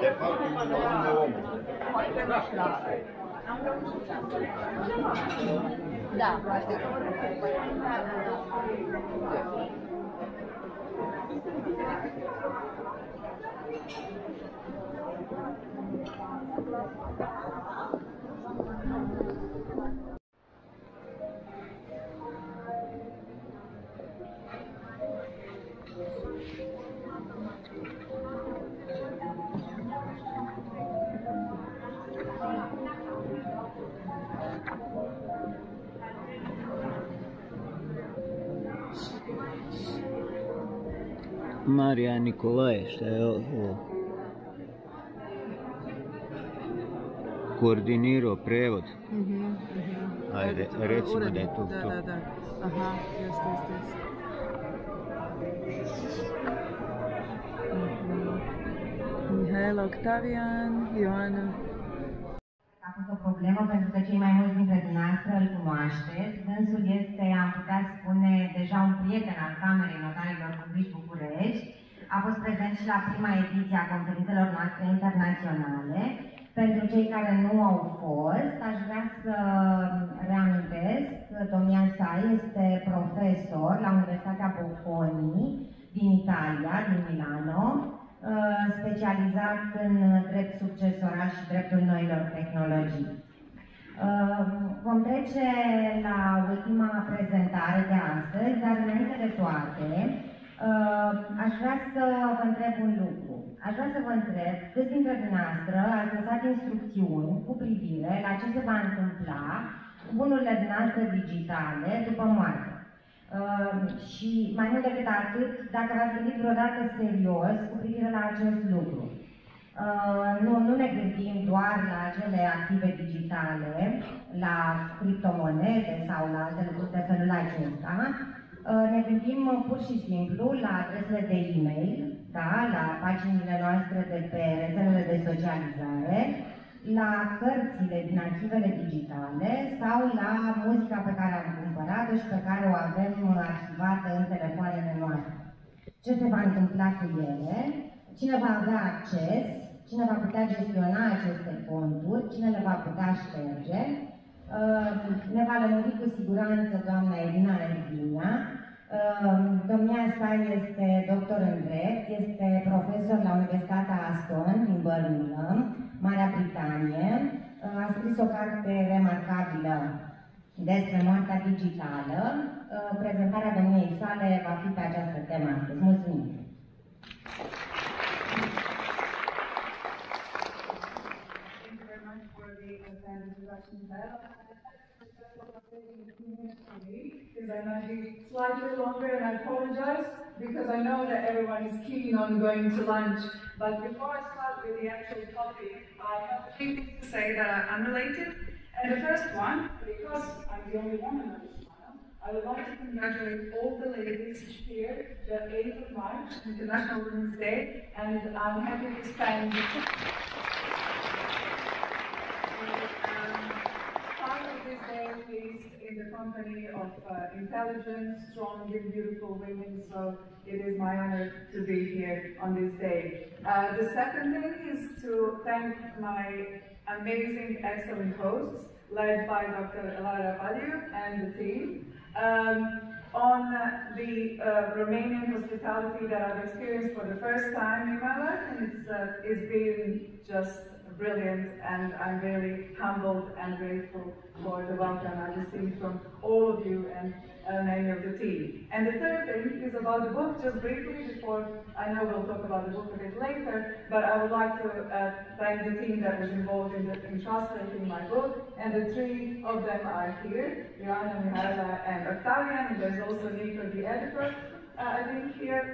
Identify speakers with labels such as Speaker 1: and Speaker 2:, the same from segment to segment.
Speaker 1: De fapt, e om.
Speaker 2: Da,
Speaker 3: Marija Nikolaje, šta je ovo? Koordinirao prevod. Ajde, recimo da je to.
Speaker 2: Da. Aha, jeste. Mihaela Octavian, Ioana.
Speaker 4: A fost o problemă pentru că cei mai mulți dintre dumneavoastră îl cunoașteți. Dânsul este, am putea spune, deja un prieten al Camerei Notarilor Publici București. A fost prezent și la prima ediție a conferințelor noastre internaționale. Pentru cei care nu au fost, aș vrea să reamintesc că domnia sa este profesor la Universitatea Bocconi din Italia, din Milano, specializat în drept succesoral și dreptul noilor tehnologii. Vom trece la ultima prezentare de astăzi, dar înainte de toate, aș vrea să vă întreb un lucru. Aș vrea să vă întreb câți dintre dumneavoastră ați lăsat instrucțiuni cu privire la ce se va întâmpla cu bunurile dumneavoastră digitale după moarte. Și mai mult decât atât, dacă v-ați gândit vreodată serios cu privire la acest lucru. Nu ne gândim doar la acele active digitale, la criptomonede sau la alte lucruri de felul acesta. Ne gândim pur și simplu la adresele de e-mail, da, la paginile noastre de pe rețelele de socializare, la cărțile din arhivele digitale sau la muzica pe care am cumpărat-o și pe care o avem arhivată în telefoanele noastre. Ce se va întâmpla cu ele? Cine va avea acces? Cine va putea gestiona aceste conturi? Cine le va putea șterge? Ne va lămuri cu siguranță doamna Elina Ervinia. Domnia sa este doctor în drept, este profesor la Universitatea Aston din Birmingham, Marea Britanie. A scris o carte remarcabilă despre moartea digitală. Prezentarea domniei sale va fi pe această temă astăzi. Mulțumim!
Speaker 5: Because I might be slightly longer, and I apologize because I know that everyone is keen on going to lunch. But before I start with the actual topic, I have a few things to say that are unrelated. And the first one, because I'm the only woman on this panel, I would like to congratulate all the ladies here, the 8th of March, International Women's Day, and I'm happy to spend part of this day is in the company of intelligent, strong, and beautiful women, so it is my honor to be here on this day. The second thing is to thank my amazing, excellent hosts, led by Dr. Elara Baliu and the team, on the Romanian hospitality that I've experienced for the first time in my life, and it's been just brilliant, and I'm very humbled and grateful for the welcome I received from all of you and many of the team. And the third thing is about the book, just briefly, before I know we'll talk about the book a bit later, but I would like to thank the team that was involved in translating my book, and the three of them are here, Ioana, Mihaela, and Octavian, and there's also Nico, the editor, I think here.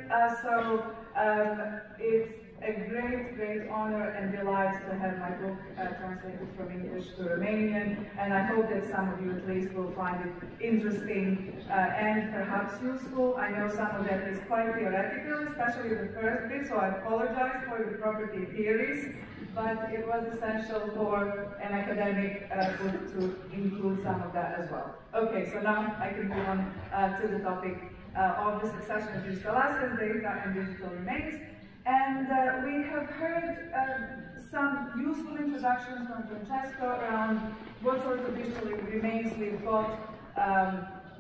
Speaker 5: It's a great honor and delight to have my book translated from English to Romanian, and I hope that some of you at least will find it interesting and perhaps useful. I know some of that is quite theoretical, especially the first bit, so I apologize for the property theories, but it was essential for an academic book to include some of that as well. Okay, so now I can move on to the topic of the succession of digital assets, data, and digital remains. And we have heard some useful introductions from Francesco around what sort of digital remains we've got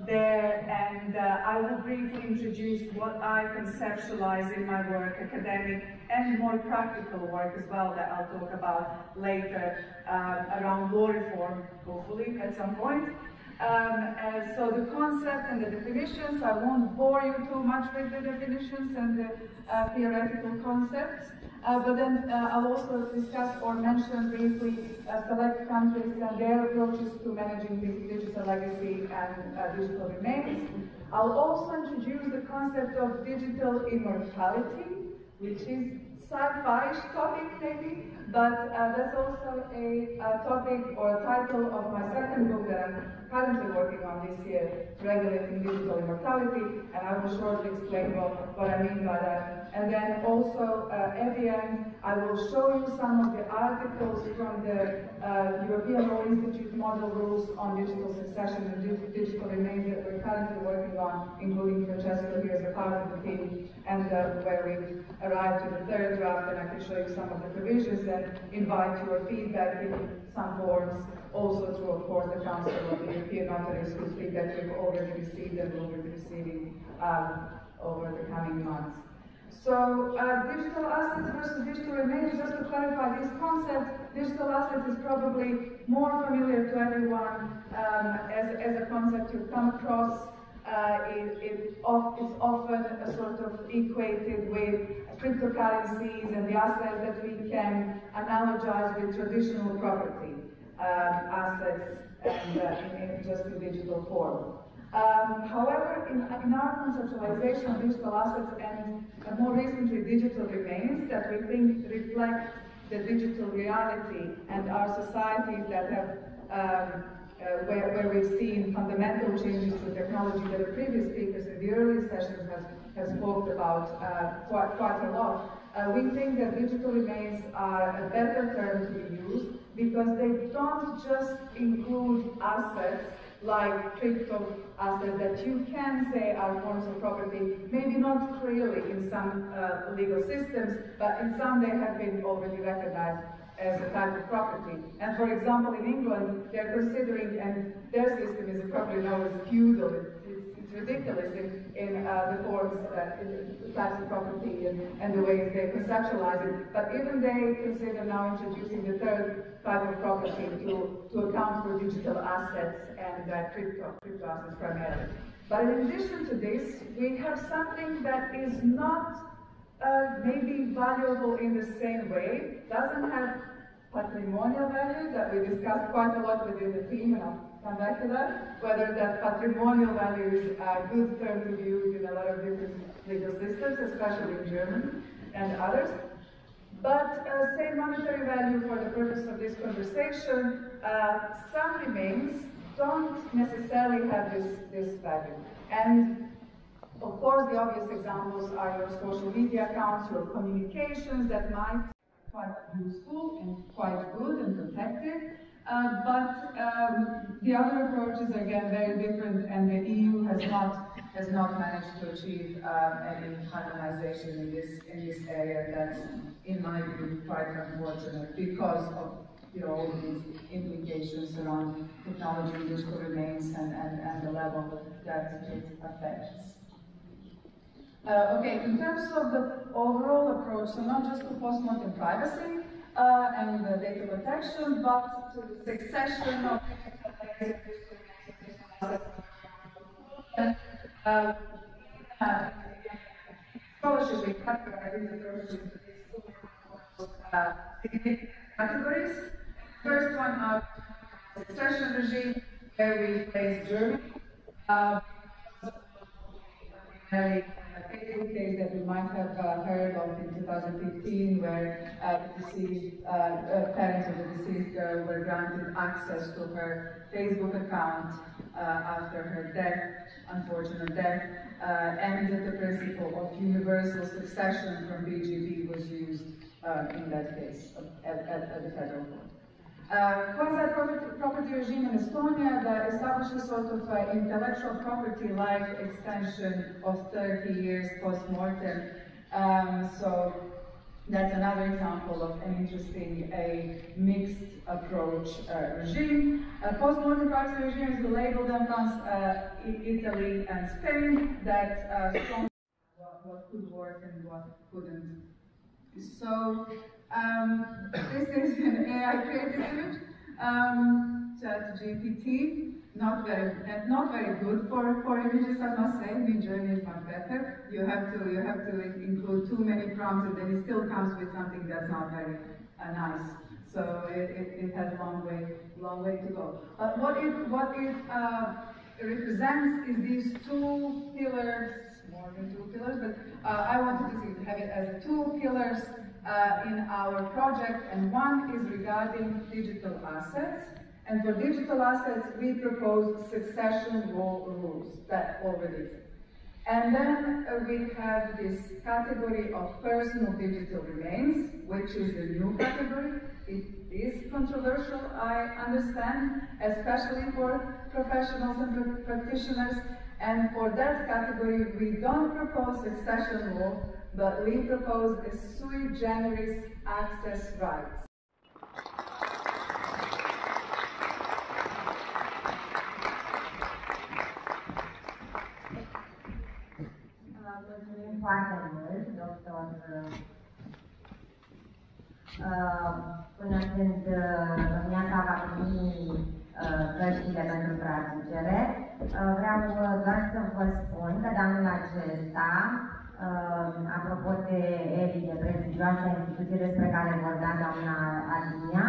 Speaker 5: there, and I will briefly introduce what I conceptualize in my work, academic and more practical work as well, that I'll talk about later around law reform, hopefully at some point. So the concept and the definitions, I won't bore you too much with the definitions and the theoretical concepts, but then I'll also discuss or mention briefly select countries and their approaches to managing the digital legacy and digital remains. I'll also introduce the concept of digital immortality, which is sci-fi-ish topic maybe, but that's also a topic or a title of my second book that I'm currently working on this year, Regulating Digital Immortality, and I will shortly explain what I mean by that. And then also at the end, I will show you some of the articles from the European Law Institute Model Rules on Digital Succession and Digital Remains that we're currently working on, including Francesco here as a part of the team, and where we arrived to the third draft, and I can show you some of the provisions and invite your feedback in some forms, also through, of course, the Council of the European Notaries, whose feedback we've already received and will be receiving over the coming months. So, digital assets versus digital remains, just to clarify this concept, digital assets is probably more familiar to everyone as a concept you've come across. It's often a sort of equated with cryptocurrencies and the assets that we can analogize with traditional property assets and just in digital form. However, in our conceptualization of digital assets and more recently digital remains that we think reflect the digital reality and our societies that have where we've seen fundamental changes to technology that the previous speakers in the early sessions have spoken about quite a lot. We think that digital remains are a better term to be used because they don't just include assets like crypto assets that you can say are forms of property, maybe not clearly in some legal systems, but in some they have been already recognized as a type of property. And for example, in England, they're considering, and their system is probably known as feudal. It's ridiculous in the forms, the types of property and the ways they conceptualize it. But even they consider now introducing the third type of property to account for digital assets and crypto assets primarily. But in addition to this, we have something that is not maybe valuable in the same way, doesn't have patrimonial value that we discussed quite a lot within the team, and I'll come back to that, whether that patrimonial value is a good term to be used in a lot of different legal systems, especially in German and others. But say monetary value for the purpose of this conversation, some remains don't necessarily have this value. And of course, the obvious examples are your social media accounts, your communications that might be quite useful and quite good and protected. But the other approaches are again very different, and the EU has not managed to achieve any harmonization in this area. That's, in my view, quite unfortunate because of all of these implications around technology, digital remains, and the level that it affects. Okay, in terms of the overall approach, so not just to post-mortem privacy and data protection, but to the succession of scholarship, we categorize the approach into these two categories. First one, our succession regime, where we place Germany. Facebook case that we might have heard of in 2015, where the deceased parents of the deceased girl were granted access to her Facebook account after her death, unfortunate death, and that the principle of universal succession from BGB was used in that case at the federal court. Quasi-property regime in Estonia that established a sort of intellectual property life extension of 30 years post-mortem. So that's another example of an interesting, mixed approach regime. Post-mortem privacy regimes, we labeled them France, Italy, and Spain, that strong what could work and what couldn't. So this is an AI created image, ChatGPT. Not very good for images, I must say. Midjourney is much better. You have to include too many prompts, and then it still comes with something that's not very nice. So it has a long way to go. But what it represents is these two pillars. More than two pillars, but I wanted to have it as two pillars in our project, and one is regarding digital assets. And for digital assets, we propose succession rules that already exist. And then we have this category of personal digital remains, which is a new category. It is controversial, I understand, especially for professionals and practitioners. And for that category, we don't propose succession law, but we propose a sui generis access rights.
Speaker 4: Mulțumim foarte mult, doctor. Până când dumneata va primi căștile pentru traducere, vreau doar să vă spun că de anul acesta, apropo de ERI, de prestigioasa instituție despre care vorbea doamna Adinia,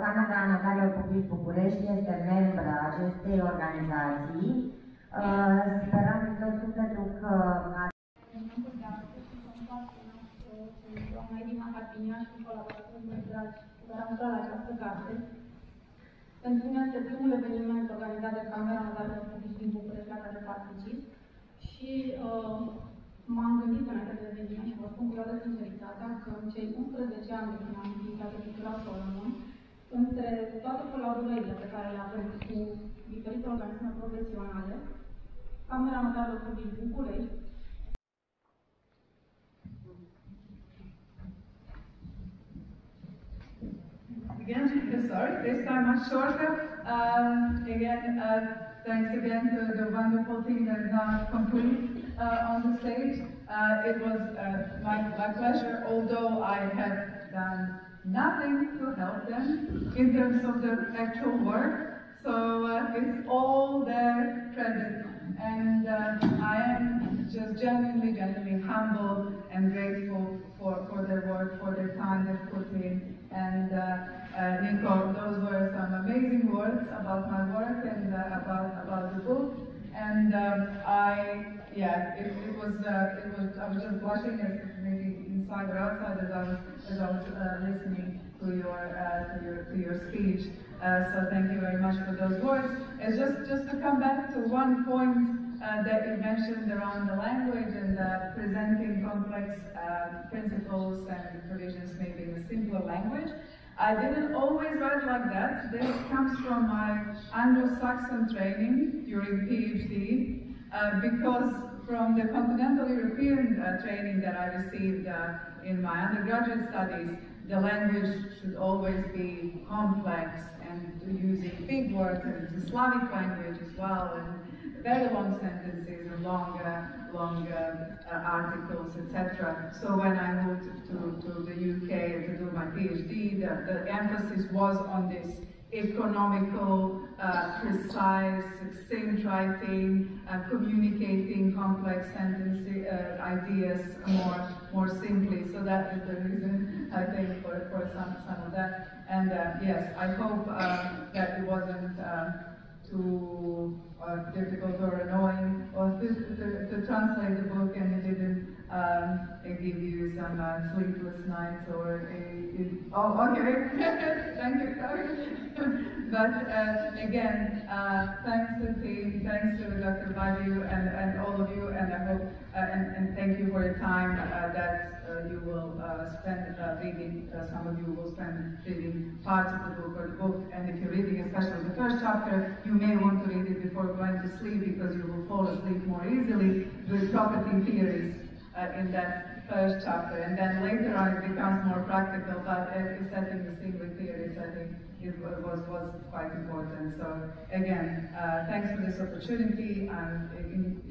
Speaker 4: Camera Notarilor Publici București este membră acestei organizații. Sperăm din tot sufletul că
Speaker 6: pentru mine este primul eveniment organizat de Camera Notarilor Publici din București la care particip și m-am gândit înainte de eveniment și vă spun cu toată sinceritatea că în cei 11 ani de când am înființat Cultura Solomon, între toate colaborările pe care le avem cu diferite organisme profesionale, Camera Notarilor Publici București
Speaker 5: Again, sorry, this time much shorter. Thanks again to the wonderful team that is now complete on the stage. It was my pleasure, although I have done nothing to help them in terms of the actual work. So it's all their credit. And I am just genuinely humble and grateful for their work, for their time they've put in. And Nico, those were some amazing words about my work and about the book. And I was just blushing, as maybe inside or outside, as I was listening to your speech. So thank you very much for those words. And just to come back to one point that you mentioned around the language and presenting complex principles and provisions maybe in a simpler language. I didn't always write like that. This comes from my Anglo-Saxon training during PhD, because from the continental European training that I received in my undergraduate studies, the language should always be complex and using big words, and it's a Slavic language as well, and very long sentences and long articles, etc. So when I moved to the UK to do my PhD, the emphasis was on this economical, precise, succinct writing, communicating complex sentences, ideas more simply. So that is the reason, I think, for some of that. And yes, I hope that it wasn't too difficult or annoying or to translate the book, and it didn't give you some sleepless nights or okay. Thank you, Karen. But again, thanks to the team, thanks to Dr. Badu and all of you, and I hope and thank you for your time that you will spend reading. Some of you will spend reading parts of the book or the book, and if you're reading especially the first chapter, you may want to read it before going to sleep because you will fall asleep more easily with property theories in that first chapter, and then later on it becomes more practical, but setting the scene with theories, I think it was quite important. So again, thanks for this opportunity. I'm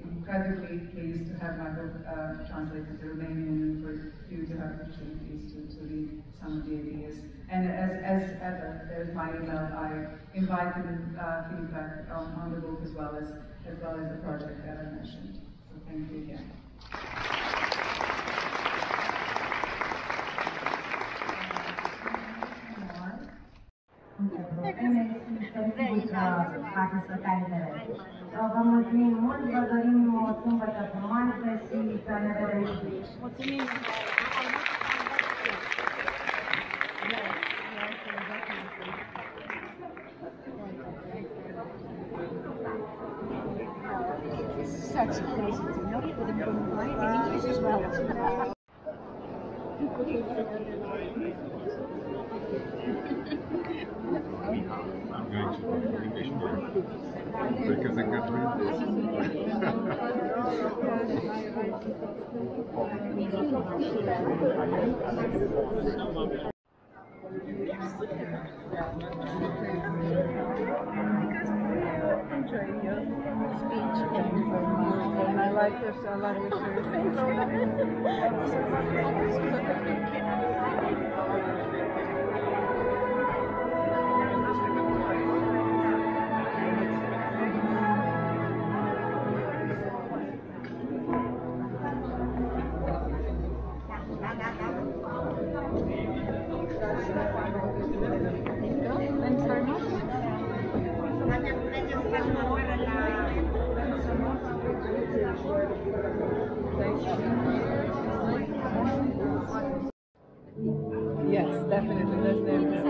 Speaker 5: incredibly pleased to have my book translated to Romanian and for you to have opportunities to read some of the ideas. And as ever, there's my email. I invite feedback on the book as well as the project that I mentioned. So thank you again.
Speaker 4: Vă mulțumim mult, vă dorim o sâmbătă frumoasă și să ne vedem.
Speaker 2: Mulțumim!
Speaker 7: Such a pleasure to know you with a good English as well.
Speaker 1: I'm going to English because I can't
Speaker 2: Enjoying your speech and I like your Thanks very much. Yes, definitely. That's there.